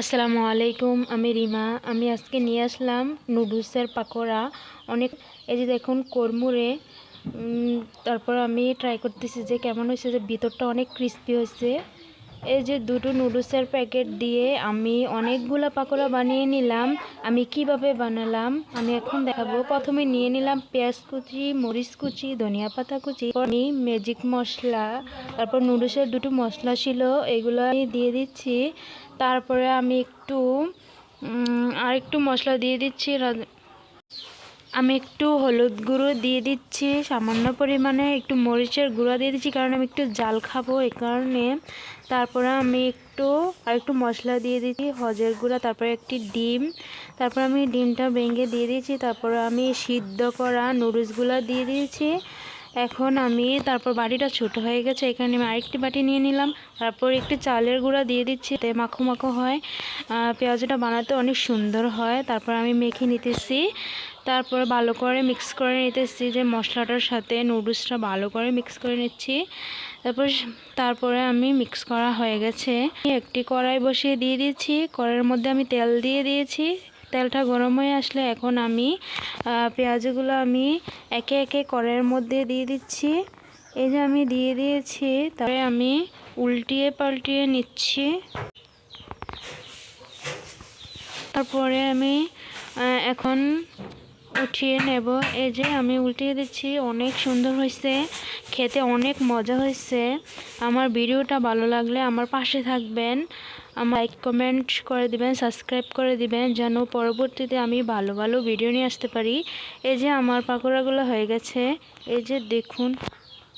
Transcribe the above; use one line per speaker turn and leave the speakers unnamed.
আসসালামু আলাইকুম, আমি রিমা। আমি আজকে নিয়ে আসলাম নুডলসের পাকোড়া। অনেক এই যে দেখুন কুরমুরে। তারপর আমি ট্রাই করতেছি যে কেমন হয়েছে, যে ভিতরটা অনেক ক্রিস্পি হয়েছে। এই যে দুটো নুডলসের প্যাকেট দিয়ে আমি অনেকগুলো পাকোড়া বানিয়ে নিলাম। আমি কিভাবে বানালাম আমি এখন দেখাবো। প্রথমে নিয়ে নিলাম পেঁয়াজ কুচি, মরিচ কুচি, ধনিয়া পাতা কুচি, আমি ম্যাজিক মশলা, তারপর নুডলসের দুটো মশলা ছিল এগুলো আমি দিয়ে দিচ্ছি। তারপরে আমি আর একটু মশলা দিয়ে দিচ্ছি। আমি একটু হলুদ গুঁড়ো দিয়ে দিচ্ছি, সামান্য পরিমাণে একটু মরিচের গুঁড়ো দিয়ে দিচ্ছি, কারণ আমি একটু জাল খাবো এই কারণে। তারপরে আমি একটু মশলা দিয়ে দিচ্ছি, হলুদের গুঁড়া, তারপরে একটি ডিম, তারপর আমি ডিমটা ভেঙে দিয়ে দিয়েছি। তারপরে আমি সিদ্ধ করা নুডলসগুলো দিয়ে দিয়েছি। এখন আমি তারপর বাটিটা ছোট হয়ে গেছে, এখানে আমি আরেকটি বাটি নিয়ে নিলাম। তারপর একটু চালের গুঁড়া দিয়ে দিচ্ছি, এতে মাখো মাখো হয়, পেঁয়াজটা বানাতে অনেক সুন্দর হয়। তারপর আমি মেখে নিতেছি, তারপর ভালো করে মিক্স করে নিতেছি, যে মশলাটার সাথে নুডলসটা ভালো করে মিক্স করে নিচ্ছি। তারপরে আমি মিক্স করা হয়ে গেছে, একটি কড়াই বসিয়ে দিয়ে দিচ্ছি। কড়াইয়ের মধ্যে আমি তেল দিয়ে দিয়েছি। তেলটা গরম হয়ে আসলে এখন আমি পেঁয়াজগুলো আমি একে একে কড়াইয়ের মধ্যে দিয়ে দিচ্ছি। এই যে আমি দিয়ে দিয়েছি, তারপরে আমি উল্টিয়ে পাল্টিয়ে নিচ্ছি। তারপরে আমি এখন উঠিয়ে নেব। এই যে আমি উল্টিয়ে দিচ্ছি, অনেক সুন্দর হয়েছে, খেতে অনেক মজা হয়েছে। আমার ভিডিওটা ভালো লাগলে আমার পাশে থাকবেন, আমার লাইক কমেন্ট করে দিবেন, সাবস্ক্রাইব করে দিবেন, যেন পরবর্তীতে আমি ভালো ভালো ভিডিও নিয়ে আসতে পারি। এই যে আমার পাকোড়াগুলো হয়ে গেছে, এই যে দেখুন।